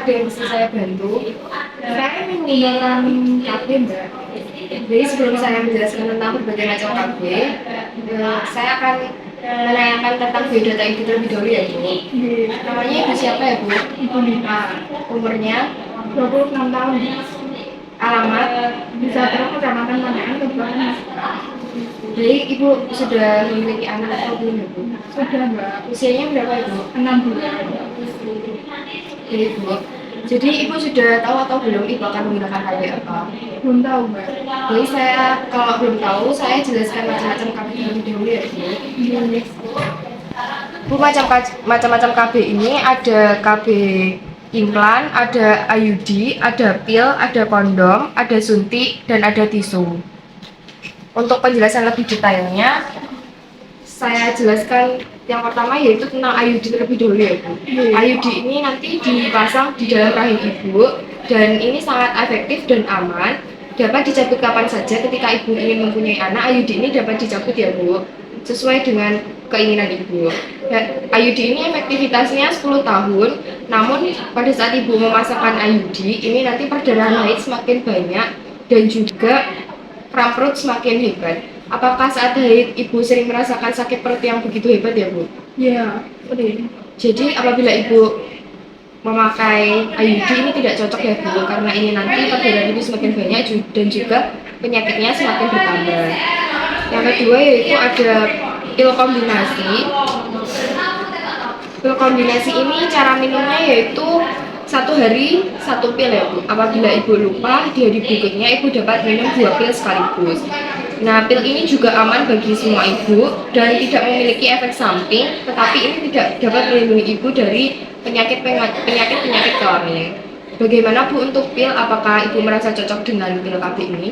ada yang bisa saya bantu? Saya menggunakan KB, Mbak. Jadi sebelum saya menjelaskan tentang berbagai macam KB, saya akan menanyakan tentang biodata ibu terlebih dahulu ya Bu. Namanya ibu siapa ya Bu? Ibu Nita. Umurnya 26 tahun. Alamat bisa terus Kecamatan Manaan, Kabupaten. Jadi ibu sudah memiliki anak atau belum ya Bu? Sudah Mbak. Usianya berapa ibu? 6 bulan. Jadi ibu. Jadi ibu sudah tahu atau belum ibu akan menggunakan KB apa? Belum tahu Mbak. Jadi saya kalau belum tahu saya jelaskan macam-macam KB terlebih dahulu ya Bu. Bu, macam-macam KB ini ada KB implan, ada IUD, ada pil, ada kondom, ada suntik, dan ada tisu. Untuk penjelasan lebih detailnya, saya jelaskan yang pertama yaitu tentang IUD terlebih dahulu ya Bu. IUD ini nanti dipasang di dalam rahim ibu dan ini sangat efektif dan aman. Dapat dicabut kapan saja ketika ibu ingin mempunyai anak. IUD ini dapat dicabut ya Bu, sesuai dengan keinginan ibu. Dan IUD ini efektivitasnya 10 tahun. Namun pada saat ibu memasangkan IUD ini nanti perdarahan haid semakin banyak dan juga kram perut semakin hebat. Apakah saat haid ibu sering merasakan sakit perut yang begitu hebat ya Bu? Iya, sering. Jadi apabila ibu memakai IUD ini tidak cocok ya Bu, karena ini nanti perdarahan ibu semakin banyak dan juga penyakitnya semakin bertambah. Yang kedua yaitu ada pil kombinasi. Pil kombinasi ini cara minumnya yaitu 1 hari 1 pil ya Bu. Apabila ibu lupa di hari berikutnya ibu dapat minum 2 pil sekaligus. Nah, pil ini juga aman bagi semua ibu dan tidak memiliki efek samping, tetapi ini tidak dapat melindungi ibu dari penyakit kelamin. Bagaimana Bu untuk pil? Apakah ibu merasa cocok dengan pil KB ini?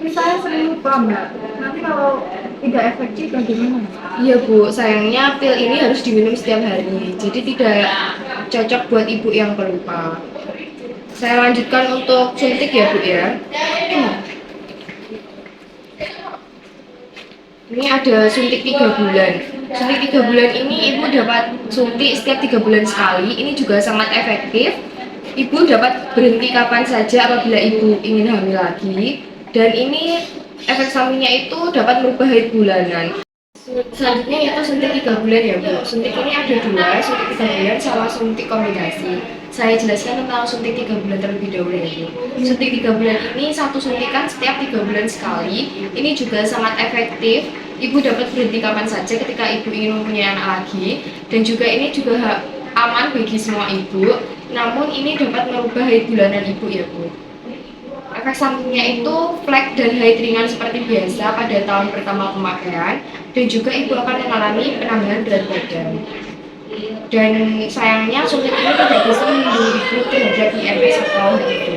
Saya sering lupa Mbak. Nanti kalau tidak efektif bagaimana? Iya Bu, sayangnya pil ini harus diminum setiap hari, jadi tidak cocok buat ibu yang pelupa. Saya lanjutkan untuk suntik ya Bu ya. Ini ada suntik 3 bulan. Suntik 3 bulan ini ibu dapat suntik setiap 3 bulan sekali. Ini juga sangat efektif. Ibu dapat berhenti kapan saja apabila ibu ingin hamil lagi. Dan ini efek sampingnya itu dapat merubah haid bulanan. Selanjutnya yaitu suntik 3 bulan ya Bu. Suntik ini ada 2, suntik 3 bulan sama suntik kombinasi. Saya jelaskan tentang suntik 3 bulan terlebih dahulu ya Bu. Suntik 3 bulan ini satu suntikan setiap 3 bulan sekali. Ini juga sangat efektif. Ibu dapat berhenti kapan saja ketika ibu ingin mempunyai anak lagi. Dan juga ini juga aman bagi semua ibu. Namun ini dapat merubah haid bulanan ibu ya Bu. Efek sampingnya itu flek dan haid ringan seperti biasa pada tahun pertama pemakaian, dan juga ibu akan mengalami penambahan berat badan. Dan sayangnya suntik ini tidak bisa melindungi ibu terhadap IMS atau HIV.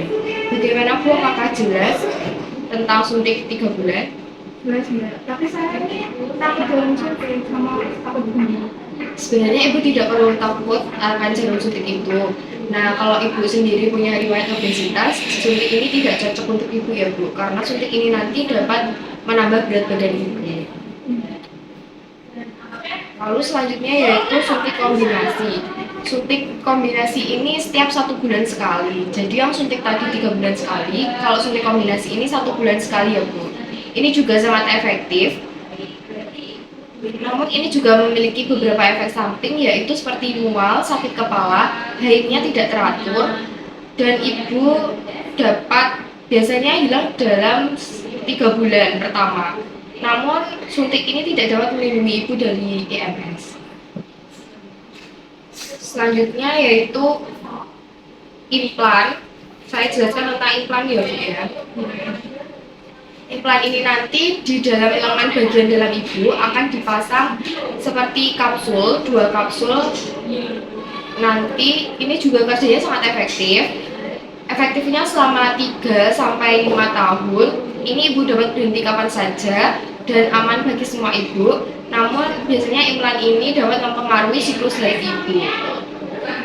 Bagaimana Bu, apakah jelas tentang suntik 3 bulan? Jelas Mbak, tapi saya takut jarum suntik sama takut bunyi. Sebenarnya ibu tidak perlu takut akan jarum suntik itu. Nah, kalau ibu sendiri punya riwayat obesitas, suntik ini tidak cocok untuk ibu ya Bu, karena suntik ini nanti dapat menambah berat badan ibu. Lalu selanjutnya yaitu suntik kombinasi. Suntik kombinasi ini setiap 1 bulan sekali. Jadi yang suntik tadi 3 bulan sekali, kalau suntik kombinasi ini 1 bulan sekali ya Bu. Ini juga sangat efektif. Namun ini juga memiliki beberapa efek samping yaitu seperti mual, sakit kepala, haidnya tidak teratur, dan ibu dapat biasanya hilang dalam 3 bulan pertama. Namun suntik ini tidak dapat melindungi ibu dari EMS. Selanjutnya yaitu implan. Saya jelaskan tentang implan ya Bu ya. Implan ini nanti di dalam lengan bagian dalam ibu akan dipasang seperti kapsul, 2 kapsul. Nanti ini juga kerjanya sangat efektif. Efektifnya selama 3 sampai 5 tahun. Ini ibu dapat berhenti kapan saja dan aman bagi semua ibu. Namun biasanya implan ini dapat mempengaruhi siklus haid ibu.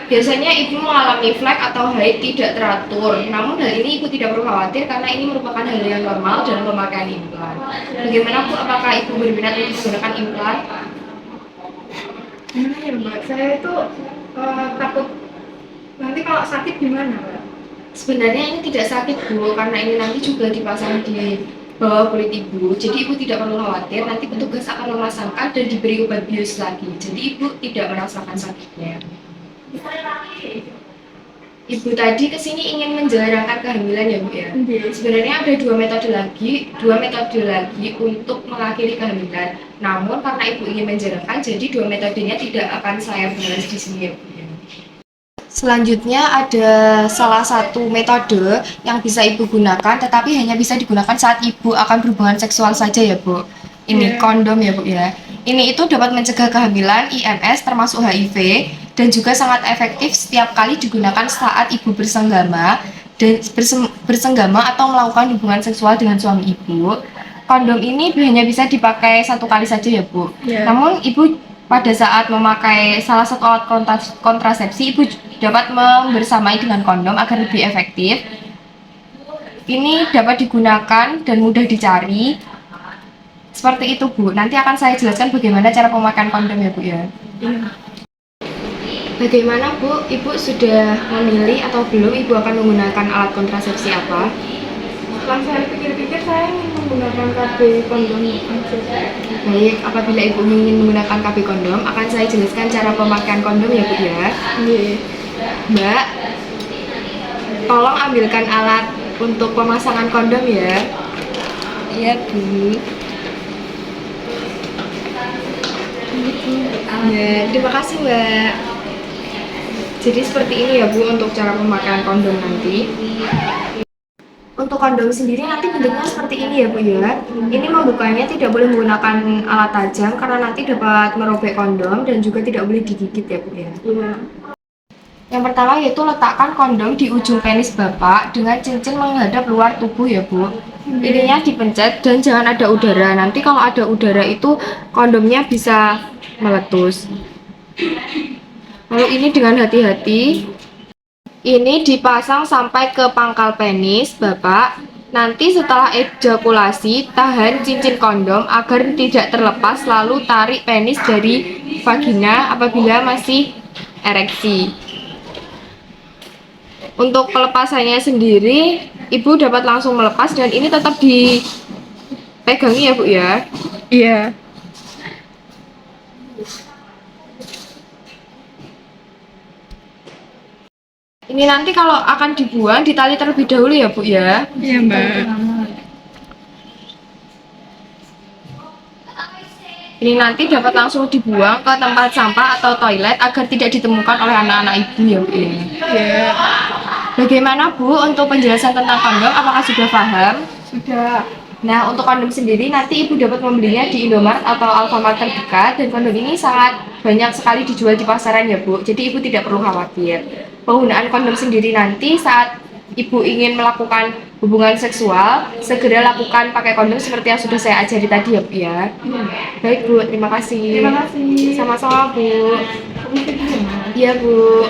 Biasanya ibu mengalami flek atau haid tidak teratur, namun hal ini ibu tidak perlu khawatir karena ini merupakan hal yang normal dalam pemakaian implan. Bagaimana Bu, apakah ibu berminat untuk menggunakan implan? Gimana ya Mbak, saya itu takut Nanti kalau sakit gimana, Mbak? Sebenarnya ini tidak sakit Bu, karena ini nanti juga dipasang di bawah kulit ibu. Jadi ibu tidak perlu khawatir, nanti petugas akan memasangkan dan diberi obat bius lagi. Jadi ibu tidak merasakan sakitnya. Ibu tadi kesini ingin menjarangkan kehamilan ya Bu ya? Sebenarnya ada dua metode lagi untuk mengakhiri kehamilan. Namun karena ibu ingin menjarangkan, jadi dua metodenya tidak akan saya bahas di sini ya Bu ya. Selanjutnya ada salah satu metode yang bisa ibu gunakan, tetapi hanya bisa digunakan saat ibu akan berhubungan seksual saja ya Bu. Ini kondom ya Bu ya. Ini itu dapat mencegah kehamilan, IMS termasuk HIV, dan juga sangat efektif setiap kali digunakan saat ibu bersenggama dan bersenggama atau melakukan hubungan seksual dengan suami ibu. Kondom ini hanya bisa dipakai satu kali saja ya Bu. Namun ibu pada saat memakai salah satu alat kontrasepsi, ibu dapat membersamai dengan kondom agar lebih efektif. Ini dapat digunakan dan mudah dicari. Seperti itu Bu. Nanti akan saya jelaskan bagaimana cara pemakaian kondom ya Bu ya. Bagaimana Bu? Ibu sudah memilih atau belum ibu akan menggunakan alat kontrasepsi apa? Setelah saya pikir-pikir, saya ingin menggunakan KB kondom aja. Baik, apabila ibu ingin menggunakan KB kondom, akan saya jelaskan cara pemakaian kondom ya Bu ya. Mbak, tolong ambilkan alat untuk pemasangan kondom ya. Iya Bu. Ya, terima kasih Mbak. Jadi seperti ini ya Bu untuk cara pemakaian kondom nanti. Untuk kondom sendiri nanti bentuknya seperti ini ya Bu ya. Ini membukanya tidak boleh menggunakan alat tajam karena nanti dapat merobek kondom dan juga tidak boleh digigit ya Bu ya. Yang pertama yaitu letakkan kondom di ujung penis Bapak dengan cincin menghadap luar tubuh ya Bu. Ininya dipencet dan jangan ada udara. Nanti kalau ada udara itu kondomnya bisa meletus. Lalu ini dengan hati-hati. Ini dipasang sampai ke pangkal penis Bapak. Nanti setelah ejakulasi, tahan cincin kondom agar tidak terlepas, lalu tarik penis dari vagina apabila masih ereksi. Untuk pelepasannya sendiri, ibu dapat langsung melepas dan ini tetap dipegangi ya Bu ya. Iya. Ini nanti kalau akan dibuang ditali terlebih dahulu ya Bu ya. Iya Mbak. Ini nanti dapat langsung dibuang ke tempat sampah atau toilet agar tidak ditemukan oleh anak-anak ibu ya Bu ya. Iya. Bagaimana Bu untuk penjelasan tentang kondom? Apakah sudah paham? Sudah. Nah, untuk kondom sendiri nanti ibu dapat membelinya di Indomaret atau Alfamart terdekat, dan kondom ini sangat banyak sekali dijual di pasaran ya Bu. Jadi ibu tidak perlu khawatir. Penggunaan kondom sendiri nanti saat ibu ingin melakukan hubungan seksual, segera lakukan pakai kondom seperti yang sudah saya ajari tadi ya Bu ya. Baik Bu, terima kasih. Terima kasih. Sama-sama Bu. Permisi dulu, Mbak. Iya Bu.